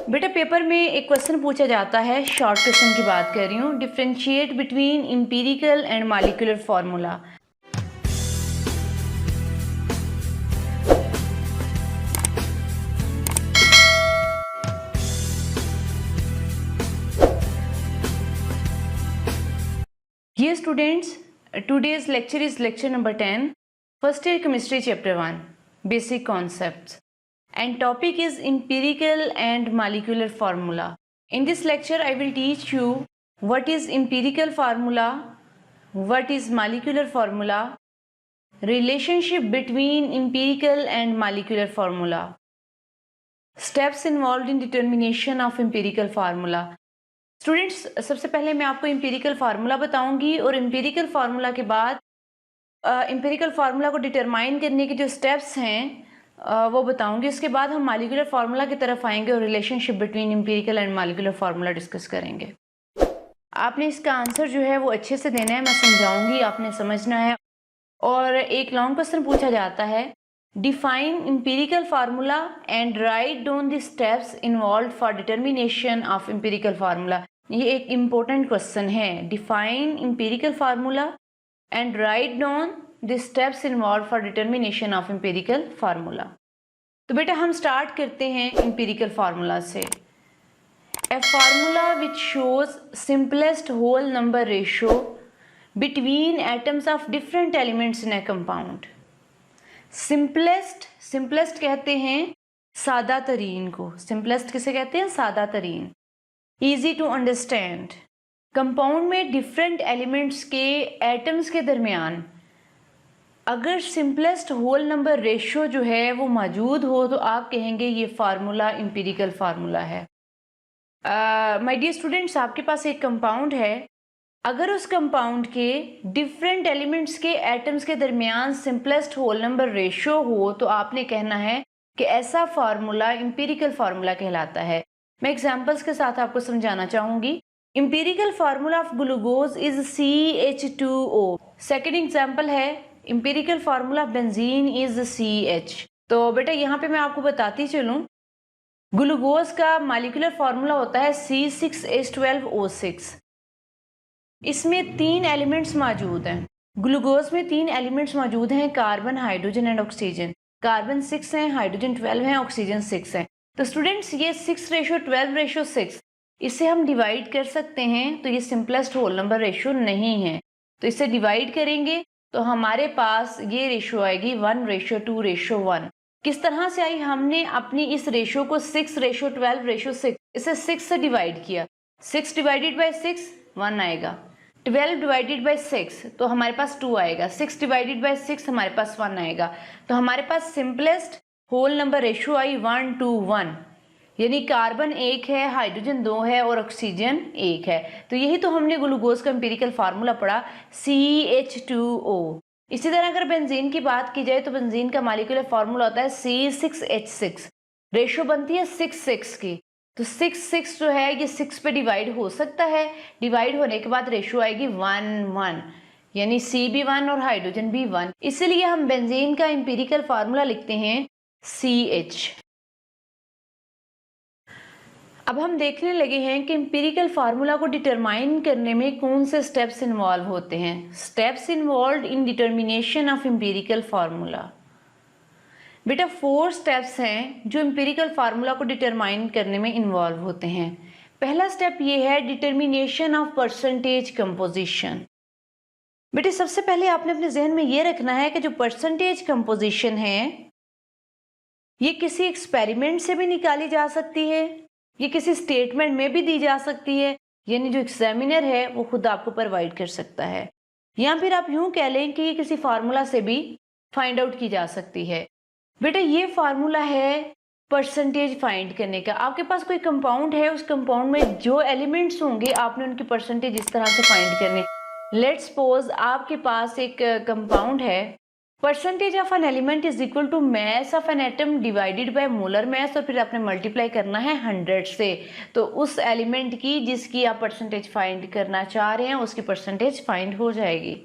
बेटा पेपर में एक क्वेश्चन पूछा जाता है, शॉर्ट क्वेश्चन की बात कर रही हूँ, differentiate between empirical and molecular formula. ये students, today's lecture is lecture number 10, first year chemistry chapter 1, basic concepts, and topic is empirical and molecular formula. In this lecture I will teach you what is empirical formula, what is molecular formula, relationship between empirical and molecular formula, steps involved in determination of empirical formula. Students, सबसे पहले मैं आपको empirical formula बताऊंगी और empirical formula के बाद empirical formula को determine करने के जो steps हैं वो बताऊंगी। उसके बाद हम मॉलिक्यूलर फार्मूला की तरफ आएंगे और relationship between empirical and molecular formula discuss करेंगे। आपने इसका आंसर जो है वो अच्छे से देना है, मैं समझाऊंगी, आपने समझना है। और एक लॉन्ग क्वेश्चन पूछा जाता है, define empirical formula and write down the steps involve for determination of empirical formula. ये एक इम्पोर्टेंट क्वेश्चन है, define empirical formula and write down the steps involved for determination of empirical formula। तो बेटा हम start करते हैं empirical formula से। A formula which shows simplest whole number ratio between atoms of different elements in a compound। simplest कहते हैं सादा तरीन को। simplest किसे कहते हैं? सादा तरीन। easy to understand। कंपाउंड में डिफरेंट एलिमेंट्स के एटम्स के दरमियान अगर सिंपलेस्ट होल नंबर रेशियो जो है वो मौजूद हो तो आप कहेंगे ये फार्मूला एम्पिरिकल फार्मूला है। माय डियर स्टूडेंट्स, आपके पास एक कंपाउंड है, अगर उस कंपाउंड के डिफरेंट एलिमेंट्स के एटम्स के दरमियान सिंपलेस्ट होल नंबर रेशियो हो तो आपने कहना है कि ऐसा फार्मूला एम्पिरिकल फार्मूला कहलाता है। मैं एग्जांपल्स के साथ आपको समझाना चाहूँगी। Empirical formula of glucose is CH2O। Second example है, empirical formula benzene is CH। तो बेटा यहाँ पे मैं आपको बताती चलूँ, ग्लूकोज का मॉलिक्यूलर फार्मूला होता है C6H12O6। इसमें 3 एलिमेंट्स मौजूद हैं। ग्लूकोज में 3 एलिमेंट्स मौजूद हैं, carbon, hydrogen and oxygen. Carbon 6 हैं, हाइड्रोजन 12 हैं, ऑक्सीजन 6 हैं। तो स्टूडेंट्स ये 6:12:6 इसे हम डिवाइड कर सकते हैं, तो ये सिंपलेस्ट होल नंबर रेशियो नहीं है। तो इसे डिवाइड करेंगे तो हमारे पास ये रेशियो आएगी 1:2:1। किस तरह से आई? हमने अपनी इस रेशियो को 6:12:6 इसे 6 से डिवाइड किया। 6 डिवाइडेड बाई 6 1 आएगा। 12 डिवाइडेड बाई 6 तो हमारे पास 2 आएगा। 6 डिवाइडेड बाई 6 हमारे पास 1 आएगा। तो हमारे पास सिंपलेस्ट होल नंबर रेशियो आई 1:1, यानी कार्बन 1 है, हाइड्रोजन 2 है और ऑक्सीजन 1 है। तो यही तो हमने ग्लूकोज का एम्पिरिकल फार्मूला पढ़ा, CH2O। इसी तरह अगर बेंजीन की बात की जाए तो बेंजीन का मॉलिक्यूलर फार्मूला होता है C6H6। रेशियो बनती है 6:6 की। तो 6:6 जो है ये 6 पे डिवाइड हो सकता है। डिवाइड होने के बाद रेशियो आएगी 1:1, यानी C भी 1 और हाइड्रोजन भी 1। इसीलिए हम बेंजीन का एम्पिरिकल फार्मूला लिखते हैं CH। अब हम देखने लगे हैं कि एम्पिरिकल फार्मूला को डिटरमाइन करने में कौन से स्टेप्स इन्वॉल्व होते हैं। Steps involve in determination of empirical formula. बेटा 4 स्टेप्स हैं जो एम्पिरिकल फार्मूला को डिटरमाइन करने में इन्वॉल्व होते हैं। पहला स्टेप ये है डिटर्मिनेशन ऑफ परसेंटेज कंपोजिशन। बेटे सबसे पहले आपने अपने जहन में ये रखना है कि जो परसेंटेज कंपोजिशन है ये किसी एक्सपेरिमेंट से भी निकाली जा सकती है, ये किसी स्टेटमेंट में भी दी जा सकती है, यानी जो एग्जामिनर है वो खुद आपको प्रोवाइड कर सकता है, या फिर आप यूं कह लें कि ये किसी फार्मूला से भी फाइंड आउट की जा सकती है। बेटा ये फार्मूला है परसेंटेज फाइंड करने का। आपके पास कोई कंपाउंड है, उस कंपाउंड में जो एलिमेंट्स होंगे आपने उनकी परसेंटेज इस तरह से फाइंड करनी। लेट्स सपोज आपके पास एक कंपाउंड है, percentage of an element is equal to mass of an atom divided by molar mass, और फिर आपने मल्टीप्लाई करना है 100 से। तो उस एलिमेंट की जिसकी आप परसेंटेज फाइंड करना चाह रहे हैं उसकी परसेंटेज फाइंड हो जाएगी।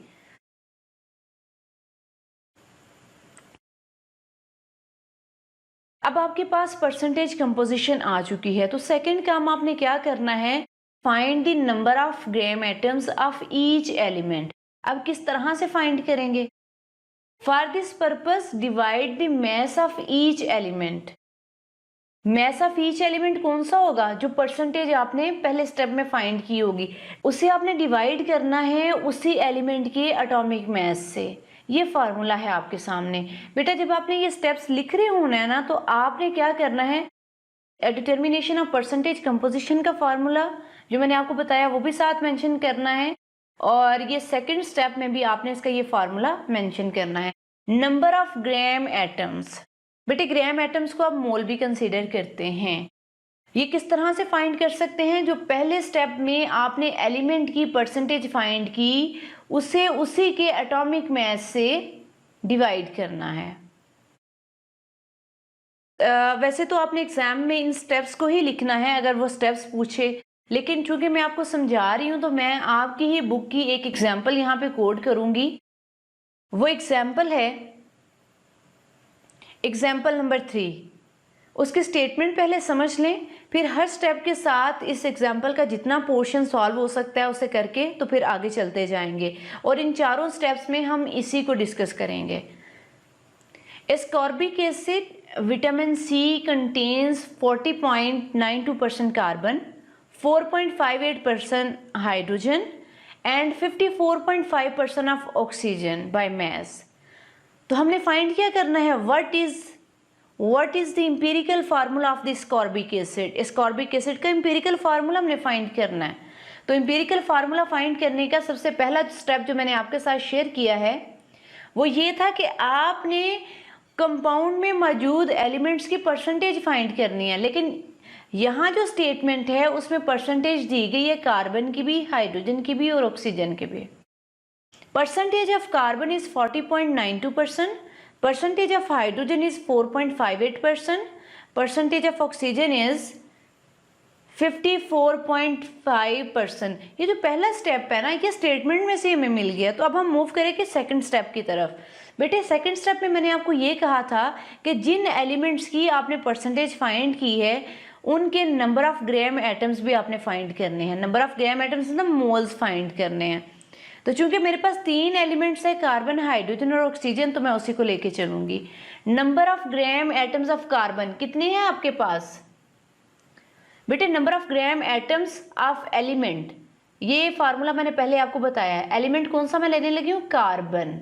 अब आपके पास परसेंटेज कंपोजिशन आ चुकी है, तो सेकंड काम आपने क्या करना है, find the number of gram atoms of each element. अब किस तरह से फाइंड करेंगे? For this purpose divide the mass of each element. Mass of each element कौन सा होगा? जो परसेंटेज आपने पहले स्टेप में फाइंड की होगी, उसे आपने डिवाइड करना है उसी एलिमेंट के एटॉमिक मास से। ये फार्मूला है आपके सामने। बेटा जब आपने ये स्टेप्स लिख रहे होना है ना, तो आपने क्या करना है, डिटर्मिनेशन ऑफ परसेंटेज कंपोजिशन का फार्मूला जो मैंने आपको बताया वो भी साथ मेंशन करना है, और ये सेकंड स्टेप में भी आपने इसका ये फार्मूला मेंशन करना है। नंबर ऑफ ग्राम एटम्स, बेटे ग्राम एटम्स को आप मोल भी कंसीडर करते हैं। ये किस तरह से फाइंड कर सकते हैं? जो पहले स्टेप में आपने एलिमेंट की परसेंटेज फाइंड की, उसे उसी के एटॉमिक मास से डिवाइड करना है। वैसे तो आपने एग्जाम में इन स्टेप्स को ही लिखना है अगर वो स्टेप्स पूछे, लेकिन चूंकि मैं आपको समझा रही हूं तो मैं आपकी ही बुक की एक एग्जाम्पल यहाँ पे कोड करूंगी। वो एग्जाम्पल है एग्जाम्पल नंबर 3। उसके स्टेटमेंट पहले समझ लें, फिर हर स्टेप के साथ इस एग्जाम्पल का जितना पोर्शन सॉल्व हो सकता है उसे करके तो फिर आगे चलते जाएंगे, और इन चारों स्टेप्स में हम इसी को डिस्कस करेंगे। Ascorbic acid vitamin C contains 40.92% carbon, 4.58% hydrogen and 54.5% of oxygen by mass. तो हमने फाइंड क्या करना है, what is the empirical formula of the ascorbic acid. Ascorbic acid का इंपेरिकल फार्मूला हमने फाइंड करना है। तो इंपेरिकल फार्मूला फाइंड करने का सबसे पहला स्टेप जो मैंने आपके साथ शेयर किया है वो ये था कि आपने कंपाउंड में मौजूद एलिमेंट्स की परसेंटेज फाइंड करनी है, लेकिन यहाँ जो स्टेटमेंट है उसमें परसेंटेज दी गई है कार्बन की भी, हाइड्रोजन की भी और ऑक्सीजन की भी। Percentage of carbon is 40.92%, percentage of hydrogen is 4.58%, percentage of oxygen is 54.5%। ये जो पहला स्टेप है ना, ये स्टेटमेंट में से हमें मिल गया। तो अब हम मूव करेंगे सेकंड स्टेप की तरफ। बेटे सेकंड स्टेप में मैंने आपको ये कहा था कि जिन एलिमेंट्स की आपने परसेंटेज फाइंड की है उनके नंबर ऑफ ग्राम एटम्स भी आपने फाइंड करने हैं। नंबर ऑफ ग्राम एटम्स मतलब मोल्स फाइंड करने हैं। तो चूंकि मेरे पास 3 एलिमेंट्स है, कार्बन, हाइड्रोजन और ऑक्सीजन, तो मैं उसी को लेके चलूंगी। Number of gram atoms of carbon कितने हैं आपके पास? बेटे number of gram atoms of element, ये फार्मूला मैंने पहले आपको बताया है। एलिमेंट कौन सा मैं लेने लगी हूँ? कार्बन।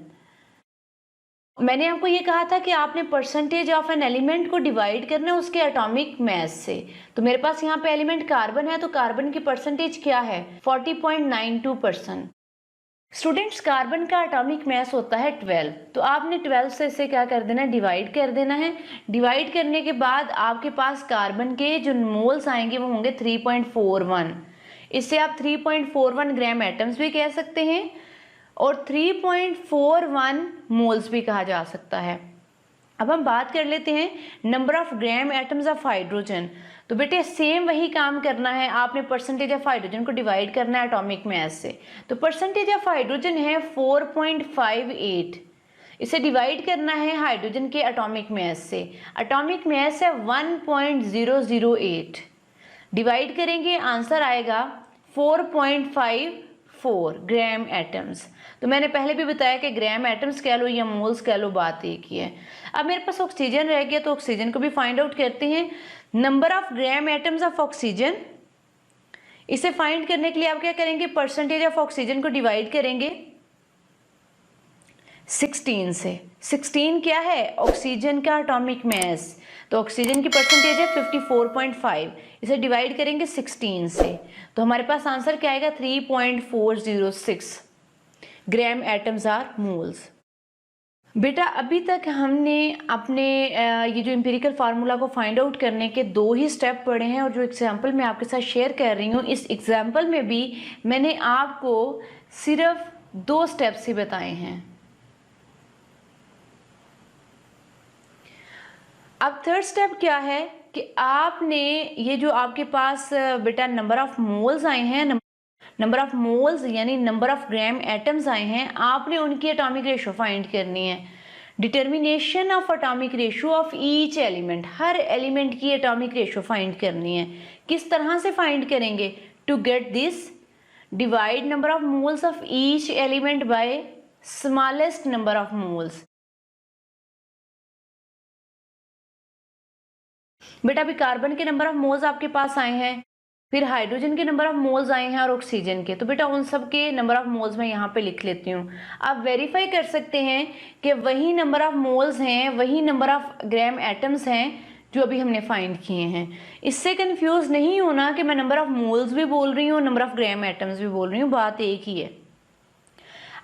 मैंने आपको ये कहा था कि आपने परसेंटेज ऑफ एन एलिमेंट को डिवाइड करना है उसके एटॉमिक मास से। तो मेरे पास यहाँ पे एलिमेंट कार्बन है, तो कार्बन की परसेंटेज क्या है? 40.92%। स्टूडेंट्स कार्बन का एटॉमिक मास होता है 12, तो आपने 12 से इसे क्या कर देना है? डिवाइड कर देना है। डिवाइड करने के बाद आपके पास कार्बन के जो मोल्स आएंगे वो होंगे 3.41। इससे आप 3.41 ग्राम एटम्स भी कह सकते हैं और 3.41 मोल्स भी कहा जा सकता है। अब हम बात कर लेते हैं number of gram atoms of hydrogen. तो बेटे सेम वही काम करना है, आपने परसेंटेज ऑफ हाइड्रोजन को डिवाइड करना है एटॉमिक मास से। तो परसेंटेज ऑफ हाइड्रोजन है 4.58, इसे डिवाइड करना है हाइड्रोजन के एटॉमिक मास से। एटॉमिक मास है 1.008, डिवाइड करेंगे आंसर आएगा 4.54 ग्राम एटम्स। तो मैंने पहले भी बताया कि ग्राम एटम्स कह लो या मोल्स कह लो, बात एक ही है। अब मेरे पास ऑक्सीजन रह गया, तो ऑक्सीजन को भी फाइंड आउट करते हैं। Number of gram atoms of oxygen, इसे फाइंड करने के लिए आप क्या करेंगे? परसेंटेज ऑफ ऑक्सीजन को डिवाइड करेंगे 16 से। 16 क्या है? ऑक्सीजन का एटॉमिक मास। तो ऑक्सीजन की परसेंटेज है 54.5, इसे डिवाइड करेंगे 16 से, तो हमारे पास आंसर क्या आएगा? 3.406 ग्राम एटम्स आर मोल्स। बेटा अभी तक हमने अपने ये जो एम्पिरिकल फार्मूला को फाइंड आउट करने के 2 ही स्टेप पढ़े हैं, और जो एग्जाम्पल मैं आपके साथ शेयर कर रही हूँ इस एग्जाम्पल में भी मैंने आपको सिर्फ 2 स्टेप्स ही बताए हैं। अब थर्ड स्टेप क्या है कि आपने ये जो आपके पास बेटा नंबर ऑफ मोल्स आए हैं, नंबर ऑफ मोल्स यानी नंबर ऑफ ग्राम एटम्स आए हैं, आपने उनकी एटॉमिक रेशो फाइंड करनी है। Determination of atomic ratio of each element, हर एलिमेंट की एटॉमिक रेशो फाइंड करनी है। किस तरह से फाइंड करेंगे? To get this, divide number of moles of each element by smallest number of moles. बेटा अभी कार्बन के नंबर ऑफ मोल्स आपके पास आए हैं, फिर हाइड्रोजन के नंबर ऑफ मोल्स आए हैं और ऑक्सीजन के, तो बेटा उन सब के नंबर ऑफ मोल्स मैं यहाँ पे लिख लेती हूँ। आप वेरीफाई कर सकते हैं कि वही नंबर ऑफ मोल्स हैं, वही नंबर ऑफ ग्राम एटम्स हैं जो अभी हमने फाइंड किए हैं। इससे कंफ्यूज नहीं होना कि मैं नंबर ऑफ मोल्स भी बोल रही हूँ, नंबर ऑफ ग्राम एटम्स भी बोल रही हूँ, बात एक ही है।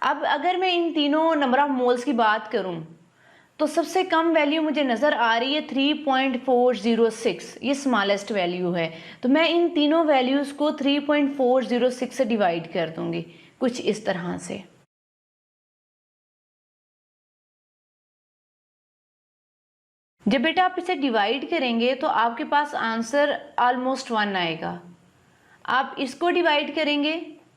अब अगर मैं इन तीनों नंबर ऑफ मोल्स की बात करूँ तो सबसे कम वैल्यू मुझे नज़र आ रही है 3.406, ये स्मॉलेस्ट वैल्यू है। तो मैं इन तीनों वैल्यूज़ को 3.406 से डिवाइड कर दूंगी कुछ इस तरह से। जब बेटा आप इसे डिवाइड करेंगे तो आपके पास आंसर ऑलमोस्ट 1 आएगा। आप इसको डिवाइड करेंगे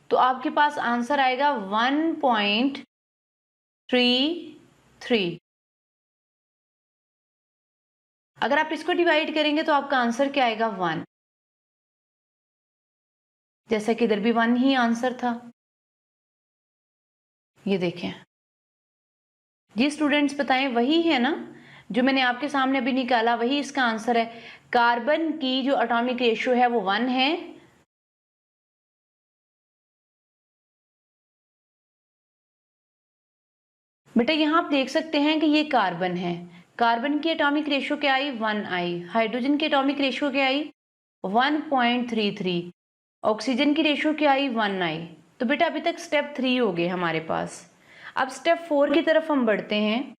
तो आपके पास आंसर आएगा 1.33। अगर आप इसको डिवाइड करेंगे तो आपका आंसर क्या आएगा? 1। जैसा कि इधर भी 1 ही आंसर था। ये देखें जी स्टूडेंट्स, बताएं वही है ना जो मैंने आपके सामने अभी निकाला, वही इसका आंसर है। कार्बन की जो एटॉमिक रेशियो है वो 1 है। बेटा यहां आप देख सकते हैं कि ये कार्बन है, कार्बन की एटॉमिक रेशियो क्या आई? 1 आई। हाइड्रोजन की एटॉमिक रेशियो क्या आई? 1.33। ऑक्सीजन की रेशियो क्या आई? 1 आई। तो बेटा अभी तक स्टेप 3 हो गए हमारे पास। अब स्टेप 4 की तरफ हम बढ़ते हैं।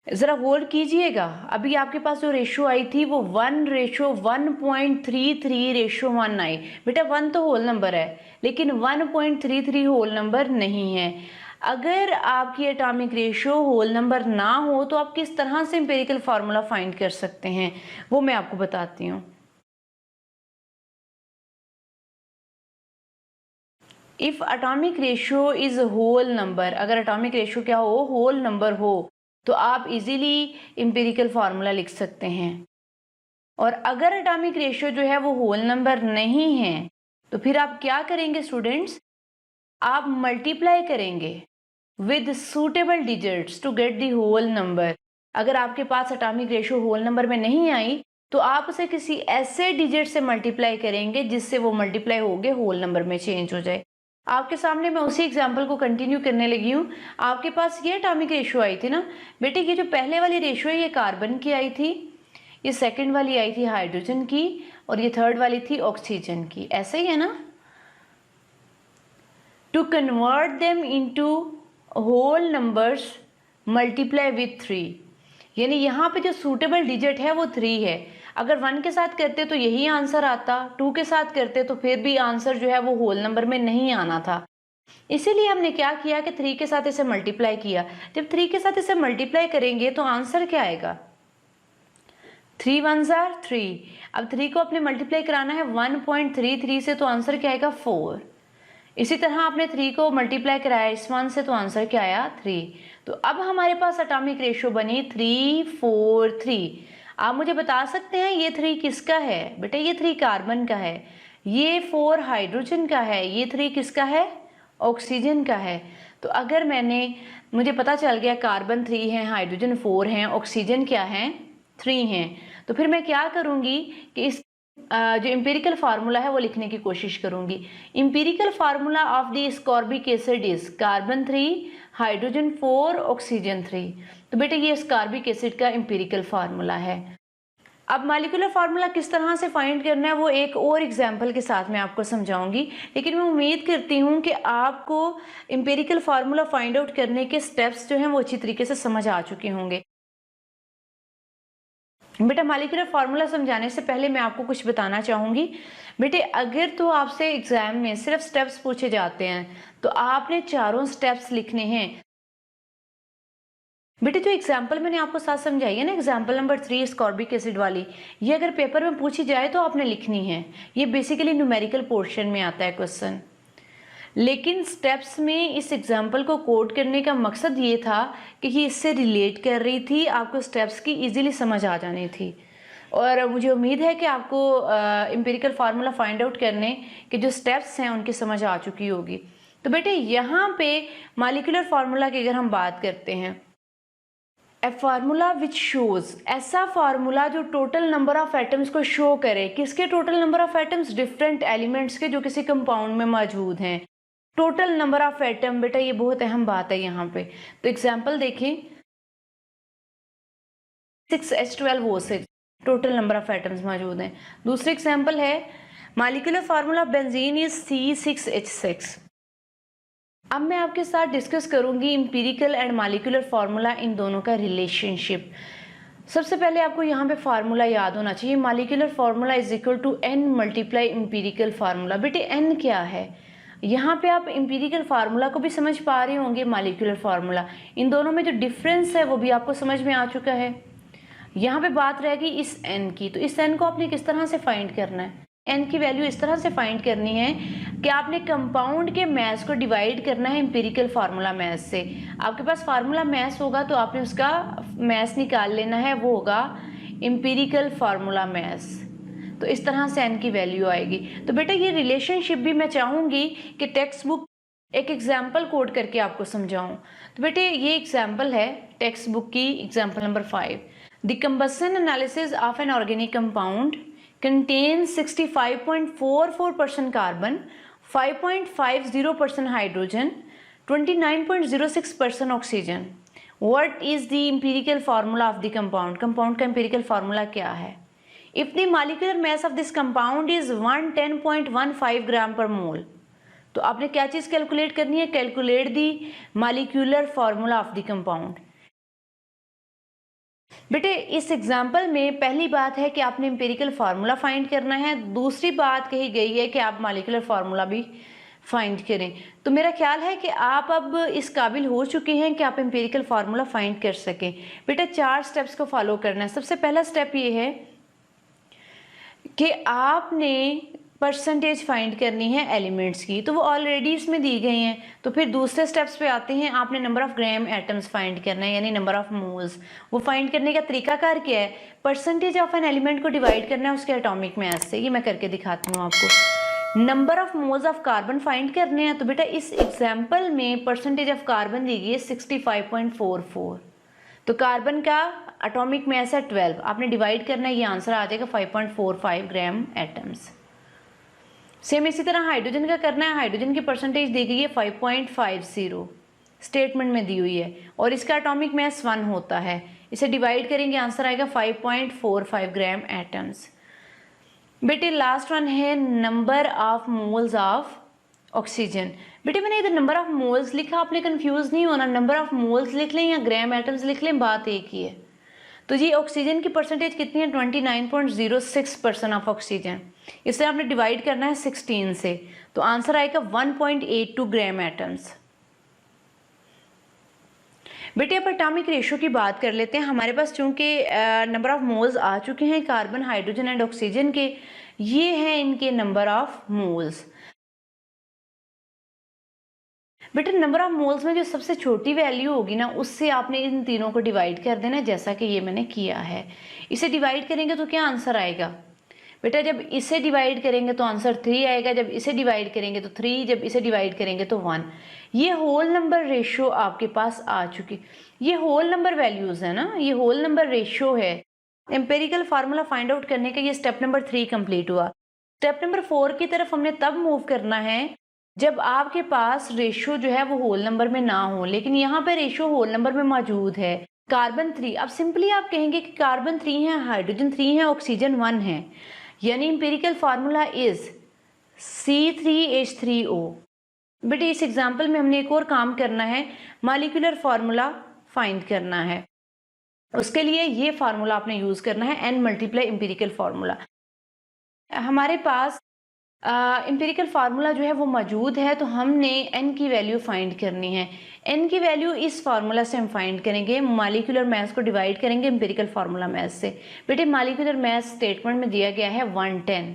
जरा गौर कीजिएगा, अभी आपके पास जो रेशियो आई थी वो 1:1.33:1 आई। बेटा 1 तो होल नंबर है, लेकिन 1.33 होल नंबर नहीं है। अगर आपकी एटॉमिक रेशियो होल नंबर ना हो तो आप किस तरह से एम्पिरिकल फार्मूला फाइंड कर सकते हैं, वो मैं आपको बताती हूँ। If atomic ratio is whole number, अगर एटॉमिक रेशियो क्या हो? होल नंबर हो, तो आप इजीली एम्पिरिकल फार्मूला लिख सकते हैं। और अगर एटॉमिक रेशियो जो है वो होल नंबर नहीं है तो फिर आप क्या करेंगे स्टूडेंट्स? आप मल्टीप्लाई करेंगे with suitable digits to get the whole number. अगर आपके पास एटॉमिक रेशियो होल नंबर में नहीं आई तो आप उसे किसी ऐसे डिजिट से मल्टीप्लाई करेंगे जिससे वो मल्टीप्लाई होके होल नंबर में चेंज हो जाए। आपके सामने मैं उसी एग्जाम्पल को कंटिन्यू करने लगी हूँ। आपके पास ये एटॉमिक रेशियो आई थी ना बेटे, ये जो पहले वाली रेशियो है ये कार्बन की आई थी, ये सेकंड वाली आई थी हाइड्रोजन की, और ये थर्ड वाली थी ऑक्सीजन की। ऐसे ही है ना? To convert them into whole numbers multiply with 3, यानी यहाँ पे जो सूटेबल डिजिट है वो 3 है। अगर 1 के साथ करते तो यही आंसर आता, 2 के साथ करते तो फिर भी आंसर जो है वो होल नंबर में नहीं आना था। इसीलिए हमने क्या किया कि 3 के साथ इसे मल्टीप्लाई किया। जब 3 के साथ इसे मल्टीप्लाई करेंगे तो आंसर क्या आएगा? 3 1s are 3। अब 3 को अपने मल्टीप्लाई कराना है 1.33 से, तो आंसर क्या आएगा? 4। इसी तरह आपने 3 को मल्टीप्लाई कराया इस 1 से, तो आंसर क्या आया? 3। तो अब हमारे पास एटॉमिक रेशियो बनी 3:4:3। आप मुझे बता सकते हैं ये 3 किसका है? बेटा ये 3 कार्बन का है, ये 4 हाइड्रोजन का है, ये 3 किसका है? ऑक्सीजन का है। तो अगर मुझे पता चल गया कार्बन 3 है, हाइड्रोजन 4 हैं, ऑक्सीजन क्या है? 3 हैं, तो फिर मैं क्या करूँगी कि इस जो एम्पिरिकल फार्मूला है वो लिखने की कोशिश करूँगी। Empirical formula of the ascorbic acid is carbon 3, hydrogen 4, oxygen 3। तो बेटा ये एस्कॉर्बिक एसिड का एम्पिरिकल फार्मूला है। अब मॉलिक्यूलर फार्मूला किस तरह से फाइंड करना है वो एक और एग्जाम्पल के साथ मैं आपको समझाऊंगी, लेकिन मैं उम्मीद करती हूँ कि आपको एम्पिरिकल फार्मूला फाइंड आउट करने के स्टेप्स जो हैं वो अच्छी तरीके से समझ आ चुके होंगे। बेटा मॉलिक्यूलर फार्मूला समझाने से पहले मैं आपको कुछ बताना चाहूँगी। बेटे अगर तो आपसे एग्जाम में सिर्फ स्टेप्स पूछे जाते हैं तो आपने चारों स्टेप्स लिखने हैं। बेटे जो एग्जाम्पल मैंने आपको साथ समझाई है ना, एग्जाम्पल नंबर 3 एस्कॉर्बिक एसिड वाली, ये अगर पेपर में पूछी जाए तो आपने लिखनी है। ये बेसिकली न्यूमेरिकल पोर्शन में आता है क्वेश्चन। लेकिन स्टेप्स में इस एग्जाम्पल को कोड करने का मकसद ये था कि ये इससे रिलेट कर रही थी, आपको स्टेप्स की इजीली समझ आ जानी थी। और मुझे उम्मीद है कि आपको एम्पिरिकल फार्मूला फाइंड आउट करने के जो स्टेप्स हैं उनकी समझ आ चुकी होगी। तो बेटे यहाँ पे मॉलिक्यूलर फार्मूला की अगर हम बात करते हैं, ए फार्मूला विच शोज, ऐसा फार्मूला जो टोटल नंबर ऑफ एटम्स को शो करे। किसके total number of atoms? Different elements के जो किसी कंपाउंड में मौजूद हैं। टोटल नंबर ऑफ एटम, बेटा ये बहुत अहम बात है यहाँ पे। तो एग्जाम्पल देखें, 6H12O6 total number of atoms मौजूद हैं। दूसरी एग्जाम्पल है molecular formula benzene is C6H6। अब मैं आपके साथ डिस्कस करूंगी इंपीरिकल एंड मॉलिक्यूलर फार्मूला, इन दोनों का रिलेशनशिप। सबसे पहले आपको यहाँ पे फार्मूला याद होना चाहिए, molecular formula is equal to n multiply empirical formula. बेटे n क्या है? यहाँ पे आप इंपीरिकल फार्मूला को भी समझ पा रहे होंगे, मॉलिक्यूलर फार्मूला, इन दोनों में जो डिफरेंस है वो भी आपको समझ में आ चुका है। यहाँ पे बात रहेगी इस n की। तो इस n को आपने किस तरह से फाइंड करना है? n की वैल्यू इस तरह से फाइंड करनी है कि आपने कंपाउंड के मैस को डिवाइड करना है इंपीरिकल फार्मूला मैस से। आपके पास फार्मूला मैस होगा तो आपने उसका मैस निकाल लेना है, वो होगा इंपीरिकल फार्मूला मैस। तो इस तरह से n की वैल्यू आएगी। तो बेटा ये रिलेशनशिप भी मैं चाहूँगी कि टेक्स्ट बुक एक एग्जाम्पल कोड करके आपको समझाऊँ। तो बेटे ये एग्जाम्पल है टेक्स्ट बुक की, example number 5। The combustion analysis of an organic compound contains 65.44% carbon, 5.50% hydrogen, 29.06% oxygen. What is the empirical formula of the compound? Compound का empirical formula क्या है? If the molecular mass of this compound is 110.15 gram per mole, तो आपने क्या चीज़ calculate करनी है? Calculate the molecular formula of the compound. बेटे इस एग्जाम्पल में पहली बात है कि आपने एम्पिरिकल फार्मूला फाइंड करना है, दूसरी बात कही गई है कि आप मॉलिक्यूलर फार्मूला भी फाइंड करें। तो मेरा ख्याल है कि आप अब इस काबिल हो चुके हैं कि आप एम्पिरिकल फार्मूला फाइंड कर सकें। बेटा 4 स्टेप्स को फॉलो करना है। सबसे पहला स्टेप ये है कि आपने परसेंटेज फाइंड करनी है एलिमेंट्स की, तो वो ऑलरेडी इसमें दी गई हैं। तो फिर दूसरे स्टेप्स पे आते हैं, आपने number of gram atoms find करना है, यानी नंबर ऑफ मोल्स। वो फाइंड करने का तरीकाकार क्या है? परसेंटेज ऑफ एन एलिमेंट को डिवाइड करना है उसके एटॉमिक मास से। ये मैं करके दिखाती हूँ आपको। Number of moles of carbon find करने हैं। तो बेटा इस एग्जाम्पल में परसेंटेज ऑफ कार्बन दी गई है 65.44। तो कार्बन का एटॉमिक मास है 12, आपने डिवाइड करना है, ये आंसर आ जाएगा 5.45 ग्राम एटम्स। सेम इसी तरह हाइड्रोजन का करना है। हाइड्रोजन की परसेंटेज दी गई है 5.50, स्टेटमेंट में दी हुई है, और इसका एटॉमिक मास 1 होता है। इसे डिवाइड करेंगे, आंसर आएगा 5.45 ग्राम एटम्स। बेटे लास्ट वन है number of moles of oxygen. बेटे मैंने इधर नंबर ऑफ मोल्स लिखा, आपने कंफ्यूज नहीं होना, नंबर ऑफ मोल्स लिख लें या ग्राम एटम्स लिख लें, बात एक ही है। तो ये ऑक्सीजन की परसेंटेज कितनी है? 29.06% ऑफ ऑक्सीजन। इसे आपने डिवाइड करना है 16 से, तो आंसर आएगा 1.82 ग्राम एटम्स। बेटे अब एटॉमिक रेशो की बात कर लेते हैं। हमारे पास चूंकि नंबर ऑफ मोल्स आ चुके हैं कार्बन, हाइड्रोजन एंड ऑक्सीजन के, ये हैं इनके नंबर ऑफ मोल्स। बेटा नंबर ऑफ मोल्स में जो सबसे छोटी वैल्यू होगी ना, उससे आपने इन तीनों को डिवाइड कर देना, जैसा कि ये मैंने किया है। इसे डिवाइड करेंगे तो क्या आंसर आएगा? बेटा जब इसे डिवाइड करेंगे तो आंसर 3 आएगा, जब इसे डिवाइड करेंगे तो 3, जब इसे डिवाइड करेंगे तो 1। ये होल नंबर रेशो आपके पास आ चुकी। ये होल नंबर वैल्यूज़ है ना, ये होल नंबर रेशो है। एम्पेरिकल फार्मूला फाइंड आउट करने का ये स्टेप नंबर 3 कंप्लीट हुआ। स्टेप नंबर 4 की तरफ हमने तब मूव करना है जब आपके पास रेशो जो है वो होल नंबर में ना हो, लेकिन यहाँ पे रेशो होल नंबर में मौजूद है। कार्बन 3, अब सिंपली आप कहेंगे कि कार्बन 3 है, हाइड्रोजन 3 है, ऑक्सीजन 1 है, यानी एम्पिरिकल फार्मूला इज C3H3O। बेटे इस एग्जाम्पल में हमने एक और काम करना है, मॉलिक्यूलर फार्मूला फाइंड करना है। उसके लिए ये फार्मूला आपने यूज करना है, n मल्टीप्लाई एम्पिरिकल फार्मूला। हमारे पास एम्पिरिकल फार्मूला जो है वो मौजूद है, तो हमने n की वैल्यू फाइंड करनी है। n की वैल्यू इस फार्मूला से हम फाइंड करेंगे, मॉलिक्यूलर मास को डिवाइड करेंगे एम्पिरिकल फार्मूला मास से। बेटे मॉलिक्यूलर मास स्टेटमेंट में दिया गया है 110।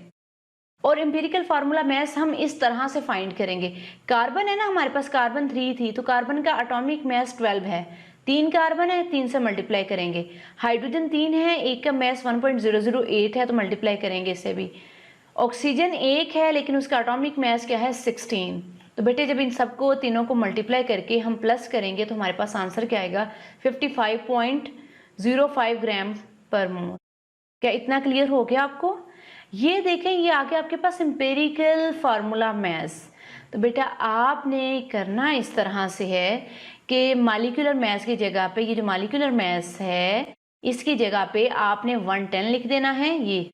और एम्पिरिकल फार्मूला मैथ हम इस तरह से फाइंड करेंगे। कार्बन है ना, हमारे पास कार्बन 3 थी, तो कार्बन का एटॉमिक मास 12 है, 3 कार्बन है, 3 से मल्टीप्लाई करेंगे। हाइड्रोजन 3 है, एक का मास 1.008 है, तो मल्टीप्लाई करेंगे इससे भी। ऑक्सीजन 1 है, लेकिन उसका एटॉमिक मास क्या है 16। तो बेटे जब इन सबको तीनों को मल्टीप्लाई करके हम प्लस करेंगे तो हमारे पास आंसर क्या आएगा 55.05 ग्राम पर मोल। क्या इतना क्लियर हो गया आपको? ये देखें, ये आगे आपके पास एम्पिरिकल फार्मूला मैथ्स। तो बेटा आपने करना इस तरह से है कि मॉलिक्यूलर मैथ्स की जगह पे, ये जो मॉलिक्यूलर मैथ्स है इसकी जगह पे आपने 110 लिख देना है ये,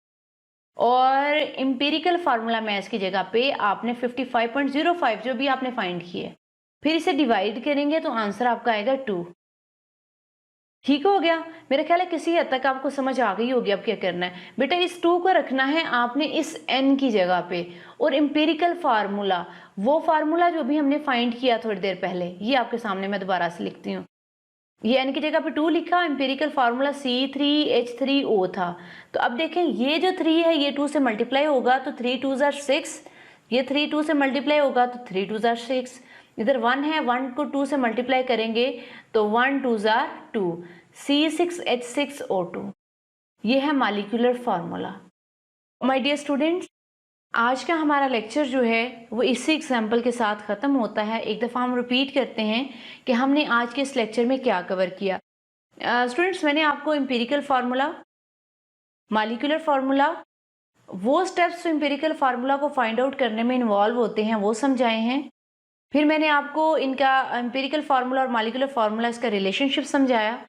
और एम्पिरिकल फार्मूला मैथ्स की जगह पे आपने 55.05 जो भी आपने फाइंड किए, फिर इसे डिवाइड करेंगे तो आंसर आपका आएगा 2। ठीक हो गया? मेरा ख्याल है किसी हद तक आपको समझ आ गई होगी अब क्या करना है। बेटा इस 2 को रखना है आपने इस n की जगह पे, और एम्पिरिकल फार्मूला, वो फार्मूला जो भी हमने फाइंड किया थोड़ी देर पहले, ये आपके सामने मैं दोबारा से लिखती हूँ। ये n की जगह पे 2 लिखा, एम्पिरिकल फार्मूला C3H3O था। तो अब देखें ये जो 3 है ये 2 से मल्टीप्लाई होगा तो 3 2 ज़ार 6, ये 3 2 से मल्टीप्लाई होगा तो 3 2 ज़ार 6, इधर 1 है, 1 को 2 से मल्टीप्लाई करेंगे तो 1 2 ज़ार 2, C6H6O2। ये है molecular formula. My dear students, आज का हमारा लेक्चर जो है वो इसी एग्जाम्पल के साथ ख़त्म होता है। एक दफ़ा हम रिपीट करते हैं कि हमने आज के इस लेक्चर में क्या कवर किया। स्टूडेंट्स, मैंने आपको एम्पिरिकल फार्मूला, मॉलिक्यूलर फार्मूला, वो स्टेप्स जो एम्पिरिकल फार्मूला को फाइंड आउट करने में इन्वॉल्व होते हैं वो समझाए हैं। फिर मैंने आपको इनका एम्पिरिकल फार्मूला और मॉलिक्यूलर फार्मूला, इसका रिलेशनशिप समझाया।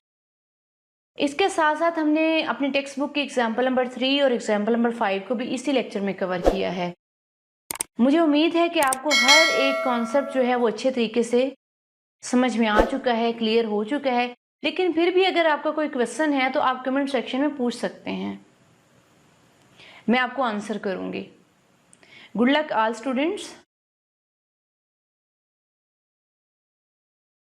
इसके साथ साथ हमने अपनी टेक्स्ट बुक के एग्जाम्पल नंबर 3 और एग्जाम्पल नंबर 5 को भी इसी लेक्चर में कवर किया है। मुझे उम्मीद है कि आपको हर एक कॉन्सेप्ट जो है वो अच्छे तरीके से समझ में आ चुका है, क्लियर हो चुका है। लेकिन फिर भी अगर आपका कोई क्वेश्चन है तो आप कमेंट सेक्शन में पूछ सकते हैं, मैं आपको आंसर करूँगी। Good luck all students.